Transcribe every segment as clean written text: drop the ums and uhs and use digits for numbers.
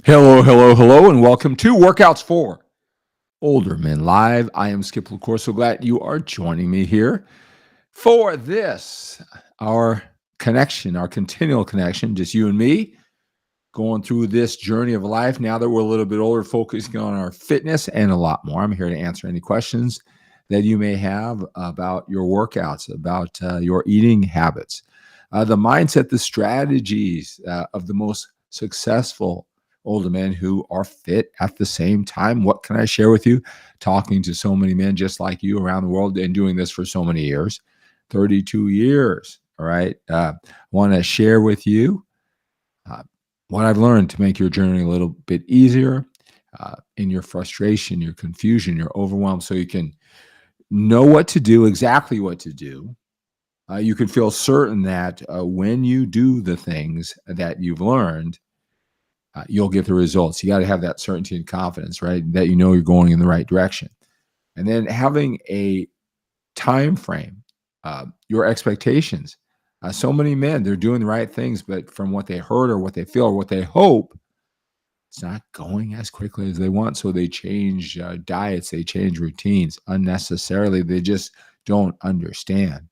Hello, hello, hello, and welcome to Workouts for Older Men Live. I am 𝗕𝗢𝗄𝗏. So glad you are joining me here for this, our connection, our continual connection, just you and me, going through this journey of life. Now that we're a little bit older, focusing on our fitness and a lot more. I'm here to answer any questions that you may have about your workouts, about your eating habits, the mindset, the strategies of the most successful older men who are fit at the same time. What can I share with you? Talking to so many men just like you around the world and doing this for so many years, 32 years. All right. I want to share with you what I've learned to make your journey a little bit easier in your frustration, your confusion, your overwhelm, so you can know what to do, exactly what to do. You can feel certain that when you do the things that you've learned, you'll get the results. You got to have that certainty and confidence, right? That you know you're going in the right direction. And then having a time frame, your expectations. So many men, they're doing the right things, but from what they heard or what they feel or what they hope, it's not going as quickly as they want. So they change diets, they change routines unnecessarily. They just don't understand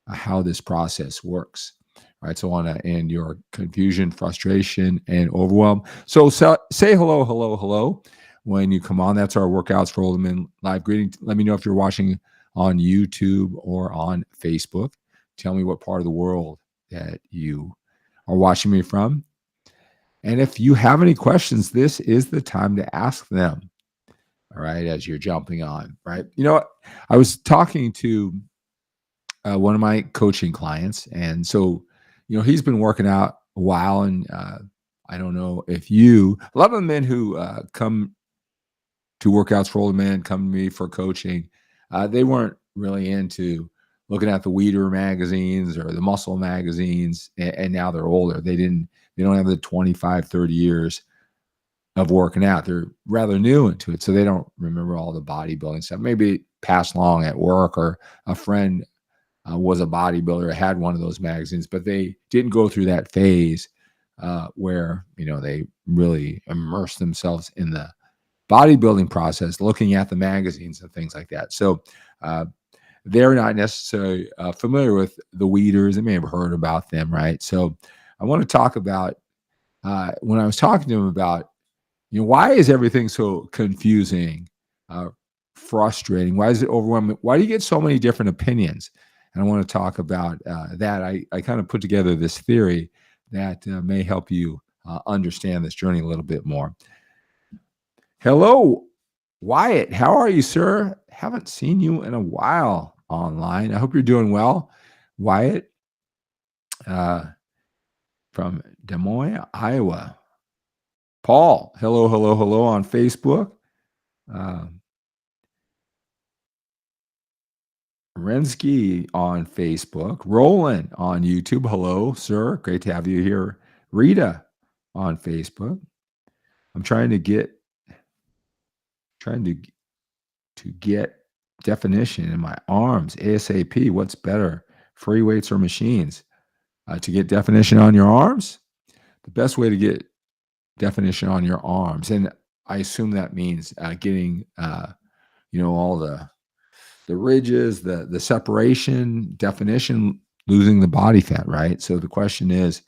how this process works. Right, so I want to end your confusion, frustration, and overwhelm. So say hello, hello, hello when you come on. That's our Workouts for Older Men live greeting. Let me know if you're watching on YouTube or on Facebook. Tell me what part of the world that you are watching me from. And if you have any questions, this is the time to ask them. All right, as you're jumping on, right? You know what? I was talking to one of my coaching clients, and so he's been working out a while, and I don't know if a lot of the men who come to Workouts for Older Men, come to me for coaching, they weren't really into looking at the �𝗏𝗏 magazines or the muscle magazines, and now they're older. They don't have the 25, 30 years of working out. They're rather new into it, so they don't remember all the bodybuilding stuff. Maybe passed along at work, or a friend was a bodybuilder, had one of those magazines, but they didn't go through that phase where they really immerse themselves in the bodybuilding process, looking at the magazines and things like that. So they're not necessarily familiar with the 𝗲𝗏𝗏s. They may have heard about them, right? So I want to talk about when I was talking to them about why is everything so confusing, frustrating? Why is it overwhelming? Why do you get so many different opinions? And I want to talk about that. I kind of put together this theory that may help you understand this journey a little bit more. Hello, Wyatt. How are you, sir? Haven't seen you in a while online. I hope you're doing well. Wyatt from Des Moines, Iowa. Paul, hello, hello, hello on Facebook. Rensky on Facebook, Roland on YouTube. Hello, sir. Great to have you here. Rita on Facebook. I'm trying to get definition in my arms ASAP. What's better, free weights or machines? To get definition on your arms, the best way to get definition on your arms, and I assume that means getting all the ridges, the separation, definition, losing the body fat, right? So the question is,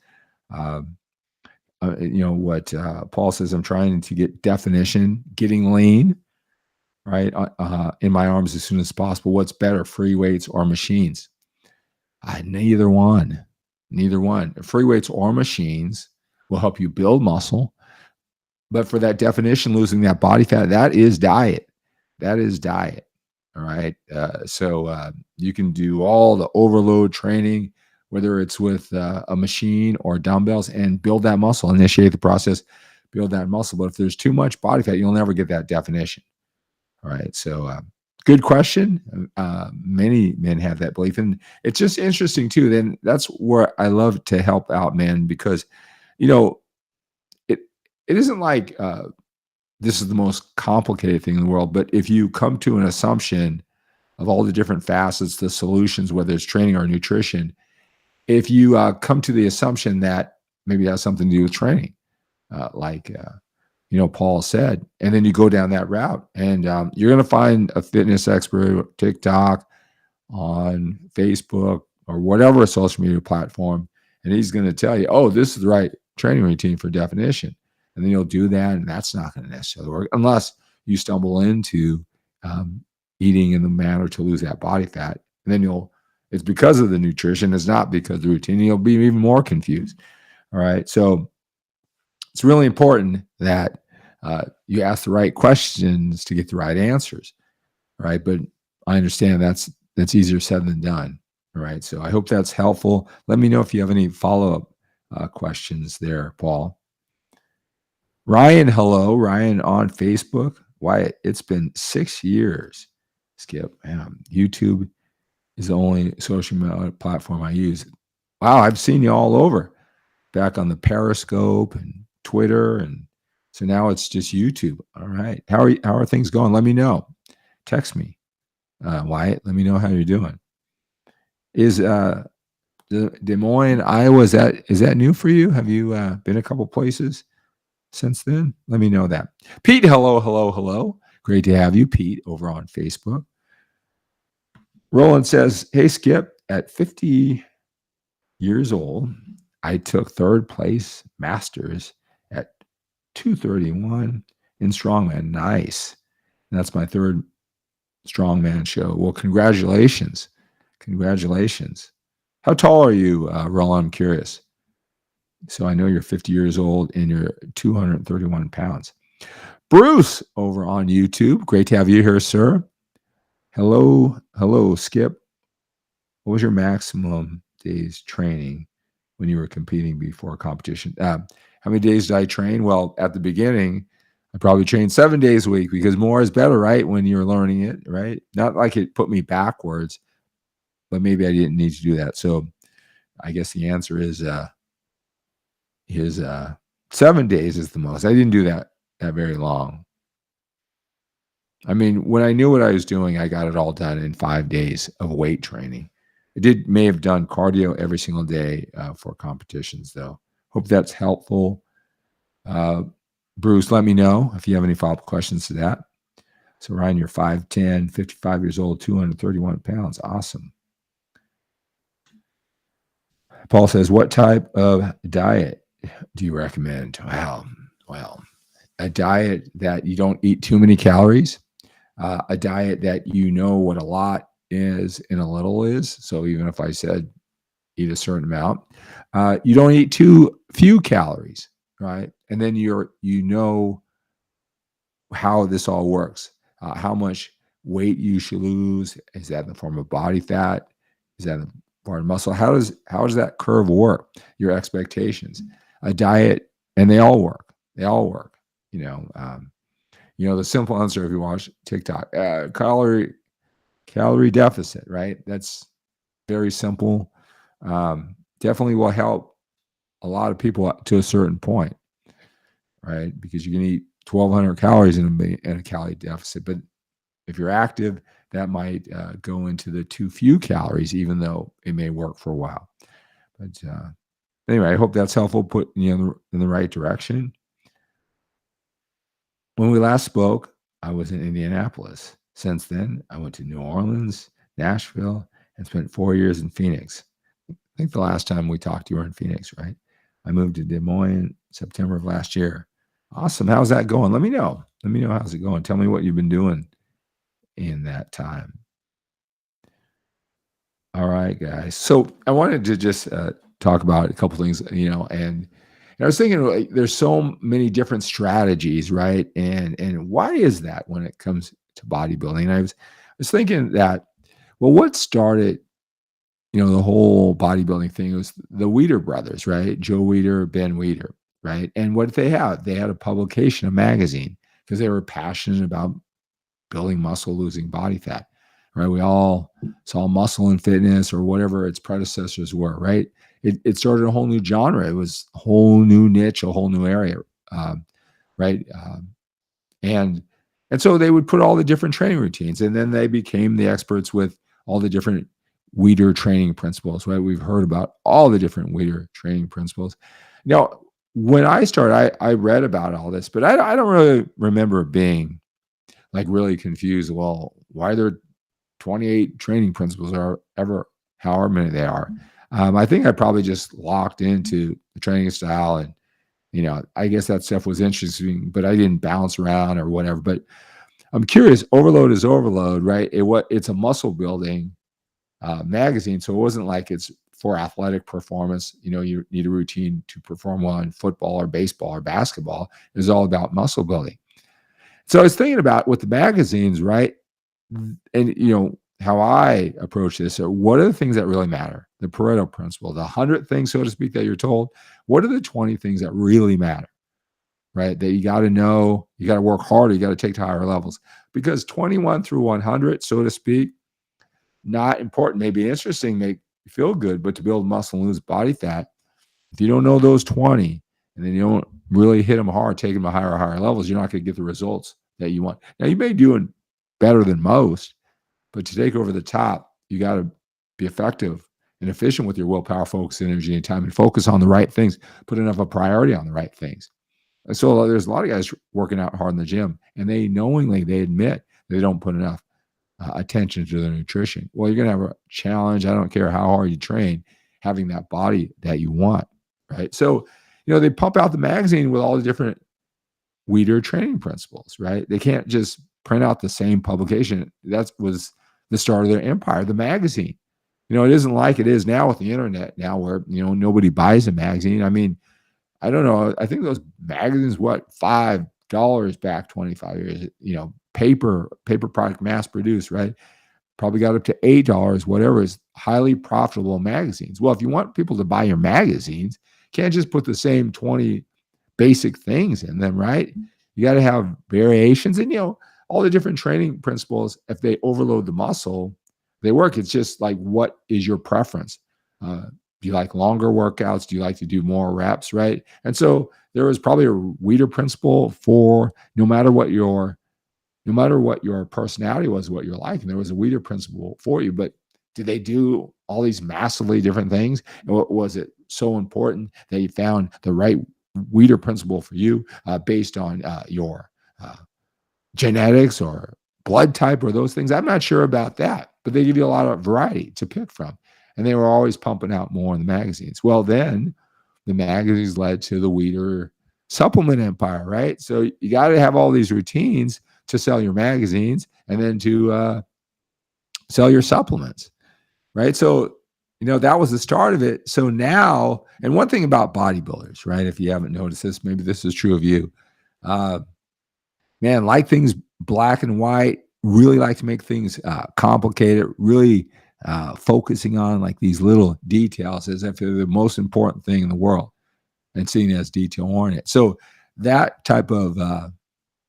what Paul says, I'm trying to get definition, getting lean, right, in my arms as soon as possible. What's better, free weights or machines? Neither one. Free weights or machines will help you build muscle. But for that definition, losing that body fat, that is diet. All right. So you can do all the overload training, whether it's with a machine or dumbbells, and build that muscle, initiate the process, build that muscle. But if there's too much body fat, you'll never get that definition. All right. So good question. Many men have that belief. And it's just interesting too. Then that's where I love to help out men, because, it isn't like this is the most complicated thing in the world. But if you come to an assumption of all the different facets, the solutions, whether it's training or nutrition, if you come to the assumption that maybe it has something to do with training, like Paul said, and then you go down that route, and you're going to find a fitness expert, TikTok, on Facebook, or whatever social media platform, and he's going to tell you, oh, this is the right training routine for definition. And then you'll do that, and that's not going to necessarily work unless you stumble into eating in the manner to lose that body fat. And then it's because of the nutrition, it's not because of the routine. You'll be even more confused. All right. So it's really important that you ask the right questions to get the right answers. All right. But I understand that's easier said than done. All right. So I hope that's helpful. Let me know if you have any follow-up questions there, Paul. Ryan, hello. Ryan on Facebook. Why, it's been 6 years, Skip. Man, YouTube is the only social media platform I use. Wow, I've seen you all over, back on the Periscope and Twitter, and so now it's just YouTube. All right. How are things going? Let me know. Text me, Wyatt. Let me know how you're doing. Is Des Moines, Iowa, is that new for you? Have you been a couple places since then? Let me know that. Pete, hello. Great to have you, Pete, over on Facebook. Roland says, hey, Skip, at 50 years old, I took 3rd place masters at 231 in strongman. Nice. And that's my 3rd strongman show. Well, congratulations. How tall are you, Roland? I'm curious. So I know you're 50 years old and you're 231 pounds. Bruce over on YouTube. Great to have you here, sir. Hello, Skip. What was your maximum days training when you were competing before competition? How many days did I train? Well, at the beginning, I probably trained 7 days a week because more is better, right? When you're learning it, right? Not like it put me backwards, but maybe I didn't need to do that. So I guess the answer is 7 days is the most. I didn't do that very long. I mean, when I knew what I was doing, I got it all done in 5 days of weight training. I may have done cardio every single day for competitions, though. Hope that's helpful. Bruce, let me know if you have any follow-up questions to that. So Ryan, you're 5'10", 55 years old, 231 pounds. Awesome. Paul says, what type of diet do you recommend? Well, a diet that you don't eat too many calories, a diet that you know what a lot is and a little is. So even if I said eat a certain amount, you don't eat too few calories, right? And then you know how this all works, how much weight you should lose. Is that in the form of body fat? Is that in the form of muscle? How does that curve work? Your expectations, a diet, and they all work. The simple answer, if you watch TikTok, calorie deficit, right? That's very simple. Definitely will help a lot of people to a certain point, right? Because you can eat 1,200 calories in a calorie deficit, but if you're active, that might go into the too few calories, even though it may work for a while. But anyway, I hope that's helpful, put in the right direction. When we last spoke, I was in Indianapolis. Since then, I went to New Orleans, Nashville, and spent 4 years in Phoenix. I think the last time we talked, you were in Phoenix, right? I moved to Des Moines September of last year. Awesome. How's that going? Let me know. How's it going. Tell me what you've been doing in that time. All right, guys. So I wanted to just talk about a couple things, and I was thinking, there's so many different strategies, right? And why is that when it comes to bodybuilding? And I was thinking that, well, what started, the whole bodybuilding thing was the Wieder brothers, right? Joe Wieder, Ben Wieder, right? And what did they have? They had a publication, a magazine, because they were passionate about building muscle, losing body fat, right? We all saw muscle and fitness, or whatever its predecessors were, right? It started a whole new genre. It was a whole new niche, a whole new area, right? And so they would put all the different training routines, and then they became the experts with all the different Wieder training principles, right? We've heard about all the different Wieder training principles. Now, when I started, I read about all this, but I don't really remember being like really confused. Well, why are there 28 training principles or ever however many they are? I think I probably just locked into the training style, and I guess that stuff was interesting, but I didn't bounce around or whatever. But I'm curious. Overload is overload, right? It's a muscle building magazine, so it wasn't like it's for athletic performance. You need a routine to perform well in football or baseball or basketball. It was all about muscle building. So I was thinking about with the magazines, right? And how I approach this. Are what are the things that really matter? The Pareto principle, the 100 things, so to speak, that you're told. What are the 20 things that really matter? Right? That you got to know, you got to work harder, you got to take to higher levels. Because 21 through 100, so to speak, not important, maybe interesting, make you feel good, but to build muscle and lose body fat, if you don't know those 20 and then you don't really hit them hard, take them to higher levels, you're not going to get the results that you want. Now, you may be doing better than most, but to take over the top, you got to be effective and efficient with your willpower, focus, energy, and time, and focus on the right things, put enough of a priority on the right things. And so there's a lot of guys working out hard in the gym, and they knowingly, they admit they don't put enough attention to their nutrition. Well, you're going to have a challenge. I don't care how hard you train, having that body that you want, right? So, they pump out the magazine with all the different Wieder training principles, right? They can't just print out the same publication. That was the start of their empire, the magazine. It isn't like it is now with the internet now where, nobody buys a magazine. I mean, I don't know. I think those magazines, $5 back 25 years, paper product, mass produced, right? Probably got up to $8, whatever is highly profitable magazines. Well, if you want people to buy your magazines, you can't just put the same 20 basic things in them, right? You got to have variations, and all the different training principles. If they overload the muscle, they work. It's just like, what is your preference? Do you like longer workouts? Do you like to do more reps, right? And so there was probably a Wieder principle for no matter what your personality was, what you're like, and there was a Wieder principle for you. But did they do all these massively different things? And what was it so important that you found the right Wieder principle for you based on your genetics or blood type or those things? I'm not sure about that, but they give you a lot of variety to pick from. And they were always pumping out more in the magazines. Well, then the magazines led to the Wieder supplement empire, right? So you got to have all these routines to sell your magazines and then to sell your supplements, right? So, that was the start of it. So now, and one thing about bodybuilders, right? If you haven't noticed this, maybe this is true of you. Man, like things black and white, really like to make things complicated, really focusing on like these little details as if they're the most important thing in the world and seeing it as detail oriented. So that type of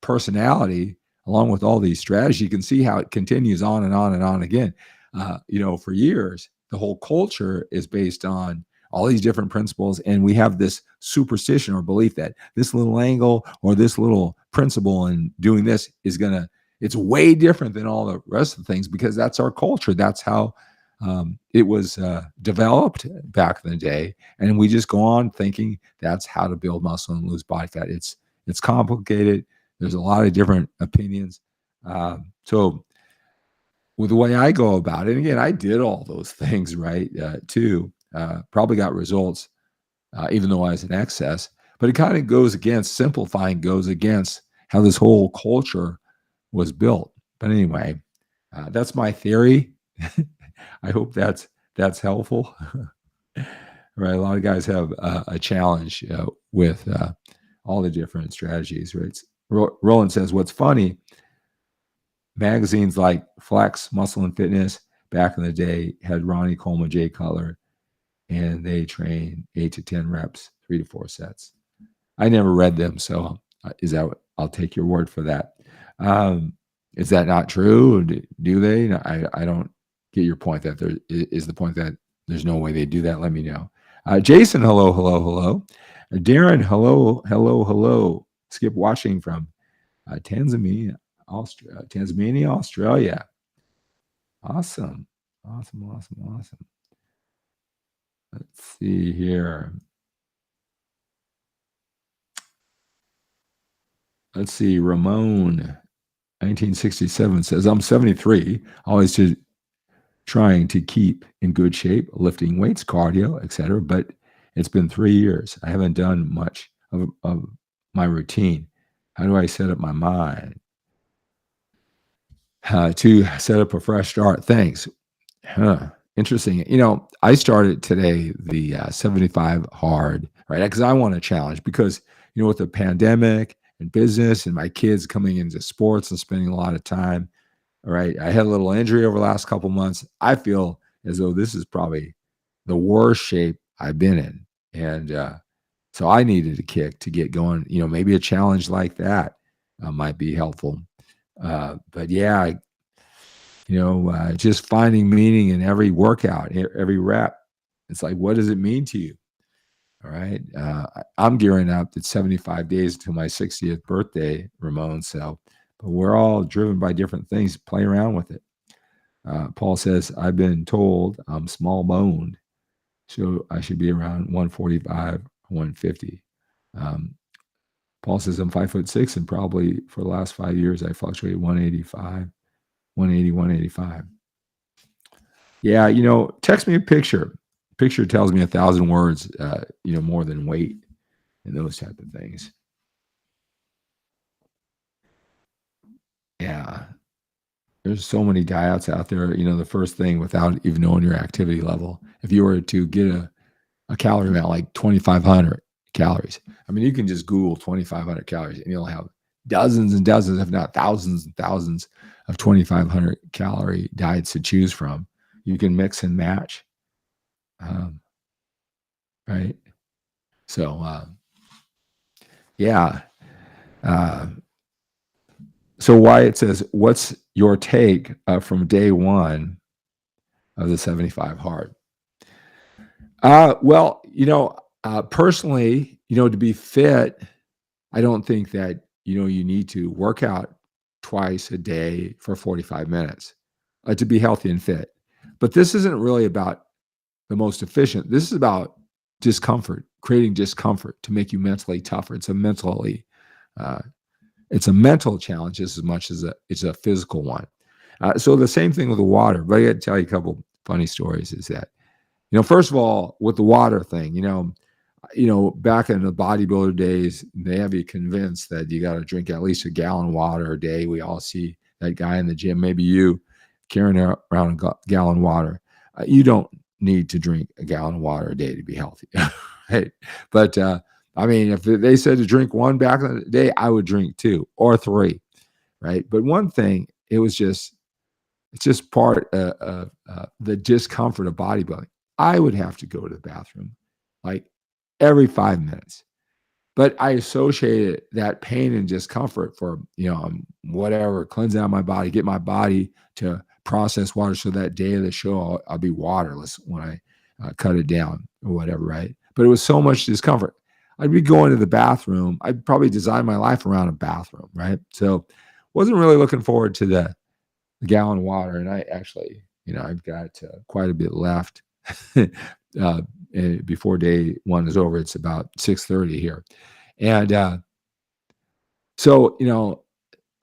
personality, along with all these strategies, you can see how it continues on and on and on again. For years, the whole culture is based on all these different principles, and we have this superstition or belief that this little angle or this little principle in doing this is it's way different than all the rest of the things, because that's our culture. That's how it was developed back in the day, and we just go on thinking that's how to build muscle and lose body fat. It's complicated. There's a lot of different opinions. So with the way I go about it, and again, I did all those things right too. Probably got results, even though I was in excess. But it kind of goes against simplifying, goes against how this whole culture was built. But anyway, that's my theory. I hope that's helpful. Right, a lot of guys have a challenge with all the different strategies. Right, Roland says, "What's funny? Magazines like Flex, Muscle and Fitness back in the day had Ronnie Coleman, Jay Cutler, and they train 8 to 10 reps, 3 to 4 sets." I never read them, so is that I'll take your word for that. Is that not true? Do they? I don't get your point. That there is the point that there's no way they do that. Let me know. Jason, hello. Darren, hello. Skip watching from Tanzania, Australia. Awesome. Let's see here. Let's see. Ramon, 1967 says, I'm 73, always trying to keep in good shape, lifting weights, cardio, etc. But it's been 3 years. I haven't done much of my routine. How do I set up my mind to set up a fresh start? Thanks. Interesting. I started today the 75 hard, right? Because I want a challenge because, with the pandemic and business and my kids coming into sports and spending a lot of time, all right, I had a little injury over the last couple months. I feel as though this is probably the worst shape I've been in. And so I needed a kick to get going. Maybe a challenge like that might be helpful. But yeah, just finding meaning in every workout, every rep. It's like, what does it mean to you? All right. I'm gearing up. It's 75 days until my 60th birthday, Ramon. So, but we're all driven by different things. Play around with it. Paul says, I've been told I'm small boned, so I should be around 145, 150. Paul says, I'm 5'6", and probably for the last 5 years, I fluctuated 185, 180, 185. Yeah, text me a picture. Picture tells me 1,000 words, more than weight and those type of things. Yeah. There's so many diets out there. The first thing, without even knowing your activity level, if you were to get a calorie amount like 2,500 calories, I mean, you can just Google 2,500 calories and you'll have dozens and dozens, if not thousands and thousands of 2,500 calorie diets to choose from. You can mix and match. Right. So, yeah. So Wyatt says, what's your take from day one of the 75 hard? Well, personally, to be fit, I don't think that, you need to work out twice a day for 45 minutes to be healthy and fit. But this isn't really about the most efficient. This is about discomfort, creating discomfort to make you mentally tougher. It's a mental challenge just as much as it's a physical one. So the same thing with the water. But I got to tell you a couple funny stories. Is that, first of all, with the water thing, back in the bodybuilder days, they have you convinced that you got to drink at least a gallon of water a day. We all see that guy in the gym, maybe you, carrying around a gallon of water. You don't need to drink a gallon of water a day to be healthy. Right? But I mean, if they said to drink one back in the day, I would drink 2 or 3, right? But one thing, it's just part of the discomfort of bodybuilding. I would have to go to the bathroom like every 5 minutes. But I associated that pain and discomfort for, whatever, cleanse out my body, get my body to process water so that day of the show, I'll be waterless when I cut it down or whatever, right? But it was so much discomfort. I'd be going to the bathroom. I'd probably design my life around a bathroom, right? So wasn't really looking forward to the gallon of water. And I actually, I've got quite a bit left before day one is over. It's about 6:30 here. And so,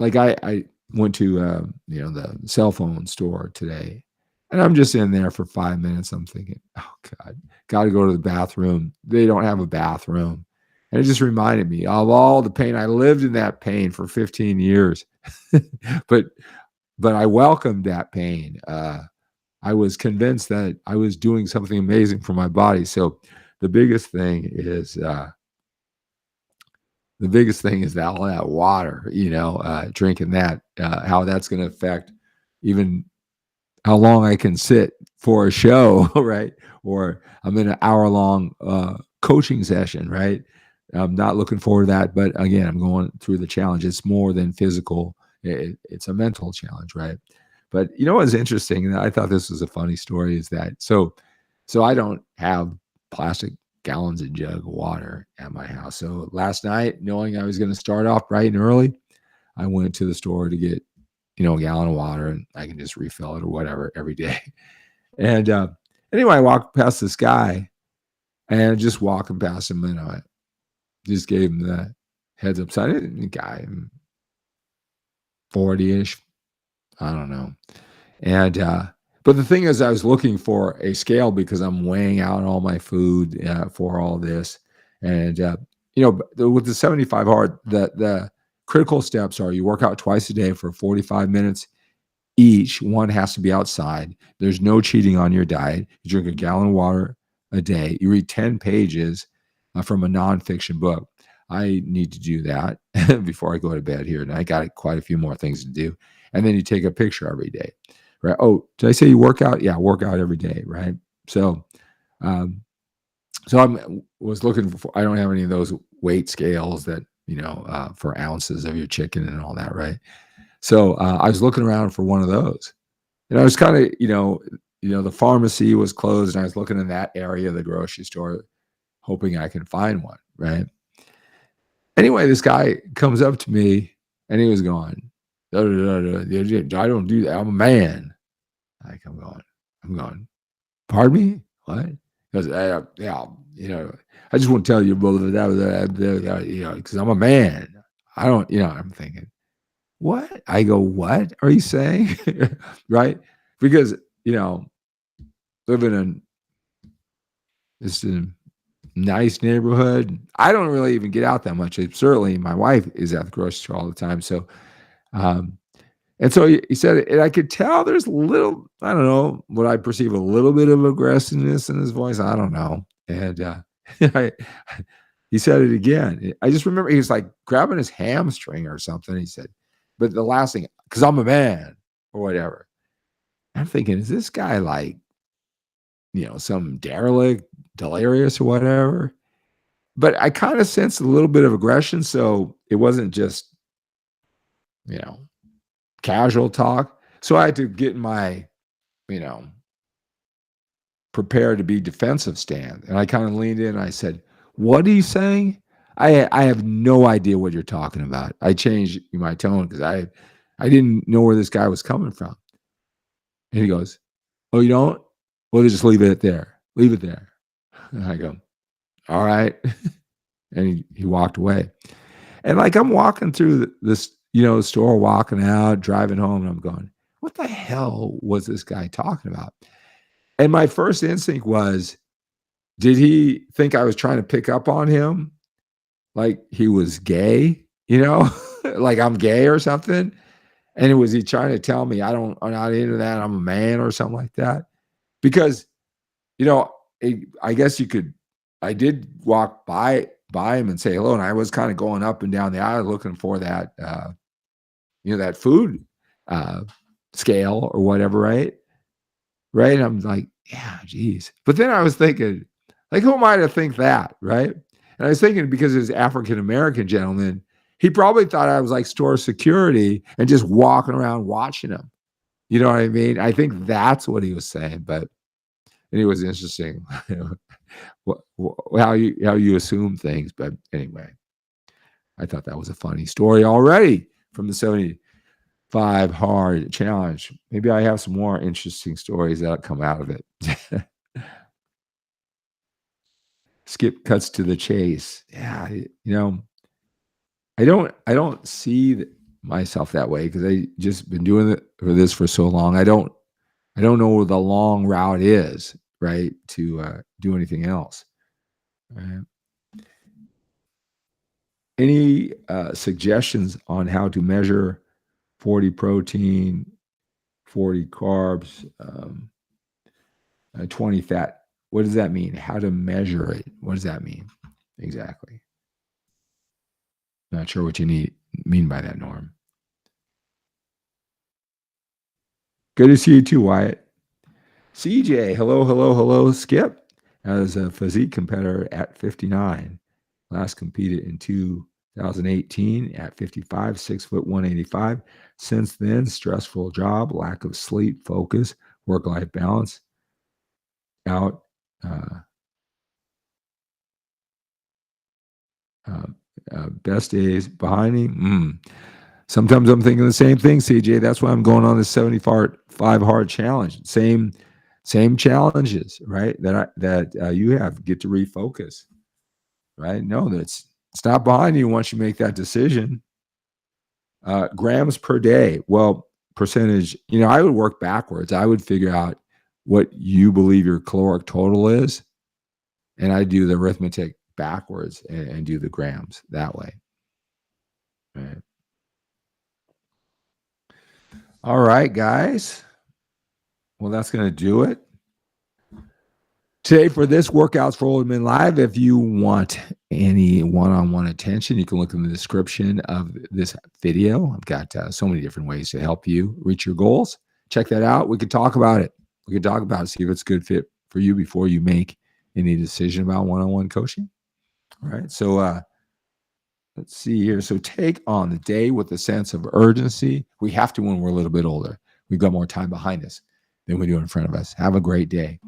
like I went to, the cell phone store today, and I'm just in there for 5 minutes. I'm thinking, oh God, got to go to the bathroom. They don't have a bathroom. And it just reminded me of all the pain. I lived in that pain for 15 years, but I welcomed that pain. I was convinced that I was doing something amazing for my body. So the biggest thing is that all that water, drinking that, how that's going to affect even how long I can sit for a show, right? Or I'm in an hour-long coaching session, right? I'm not looking forward to that. But again, I'm going through the challenge. It's more than physical. It's a mental challenge, right? But what's interesting, and I thought this was a funny story, is that so I don't have plastic gallons and jug of water at my house. So last night, knowing I was going to start off bright and early, I went to the store to get a gallon of water, and I can just refill it or whatever every day. And anyway, I walked past this guy, and just walking past him, and I just gave him heads up. So I didn't, guy, 40-ish. I don't know. And, but the thing is, I was looking for a scale because I'm weighing out all my food for all this. And, you know, with the 75 hard, the critical steps are you work out twice a day for 45 minutes each. One has to be outside. There's no cheating on your diet. You drink a gallon of water a day. You read 10 pages from a nonfiction book. I need to do that before I go to bed here. And I got quite a few more things to do. And then you take a picture every day, right? Oh, did I say you work out? Yeah, work out every day, right? So, so I was looking for, I don't have any of those weight scales that, you know, for ounces of your chicken and all that, right? So I was looking around for one of those. And I was kind of, you know, the pharmacy was closed and I was looking in that area of the grocery store, hoping I could find one, right? Anyway, this guy comes up to me and he was going, I don't do that. I'm a man. Like I'm going, pardon me? What? Because yeah, you know, I just want to tell you, brother, you know, because I'm a man. I don't, you know, I'm thinking, what? I go, what are you saying? Right? Because, you know, living in this nice neighborhood, I don't really even get out that much. Certainly my wife is at the grocery store all the time. So, and so he said, and I could tell there's a little, I don't know, what I perceive a little bit of aggressiveness in his voice. I don't know. And he said it again. I just remember he was like grabbing his hamstring or something. He said, but the last thing, because I'm a man or whatever. I'm thinking, is this guy like, you know, some derelict, delirious or whatever? But I kind of sensed a little bit of aggression. So it wasn't just, you know, casual talk. So I had to get in my, you know, prepared to be defensive stand. And I kind of leaned in and I said, what are you saying? I have no idea what you're talking about. I changed my tone because I didn't know where this guy was coming from. And he goes, oh, you don't? Well, just leave it there. Leave it there. And I go, all right. And he walked away. And like I'm walking through this, you know, store, walking out, driving home, and I'm going, what the hell was this guy talking about? And my first instinct was, did he think I was trying to pick up on him? Like he was gay, you know, like I'm gay or something. And was he trying to tell me I'm not into that, I'm a man or something like that? Because, you know, I guess I did walk by him and say hello. And I was kind of going up and down the aisle looking for that, you know, that food scale or whatever, right? Right. And I'm like, yeah, geez. But then I was thinking, like, who am I to think that, right? And I was thinking because it was African-American gentleman, he probably thought I was like store security and just walking around watching him. You know what I mean? I think that's what he was saying. But and it was interesting how you assume things. But anyway, I thought that was a funny story already from the 75 hard challenge. Maybe I have some more interesting stories that come out of it. Skip cuts to the chase. Yeah, you know, I don't see myself that way because I just been doing this for so long. I don't know where the long route is, right, to do anything else. Right? Any suggestions on how to measure 40 protein, 40 carbs, 20 fat? What does that mean? How to measure it? What does that mean exactly? Not sure what you mean by that, Norm. Good to see you too, Wyatt. CJ, hello, Skip. As a physique competitor at 59. Last competed in 2018 at 55, 6', 185. Since then, stressful job, lack of sleep, focus, work-life balance. Out. Best days behind me. Sometimes I'm thinking the same thing, CJ. That's why I'm going on this 75 hard challenge. Same challenges, right? That you have. Get to refocus, right? No, that's It's not behind you once you make that decision. Grams per day. Well, percentage, I would work backwards. I would figure out what you believe your caloric total is, and I do the arithmetic backwards and do the grams that way. Right. All right, guys. Well, that's going to do it today for this Workouts for Older Men Live. If you want any one-on-one attention, you can look in the description of this video. I've got so many different ways to help you reach your goals. Check that out. We could talk about it. We could talk about it, see if it's a good fit for you before you make any decision about one-on-one coaching. All right. So let's see here. So take on the day with a sense of urgency. We have to when we're a little bit older. We've got more time behind us than we do in front of us. Have a great day.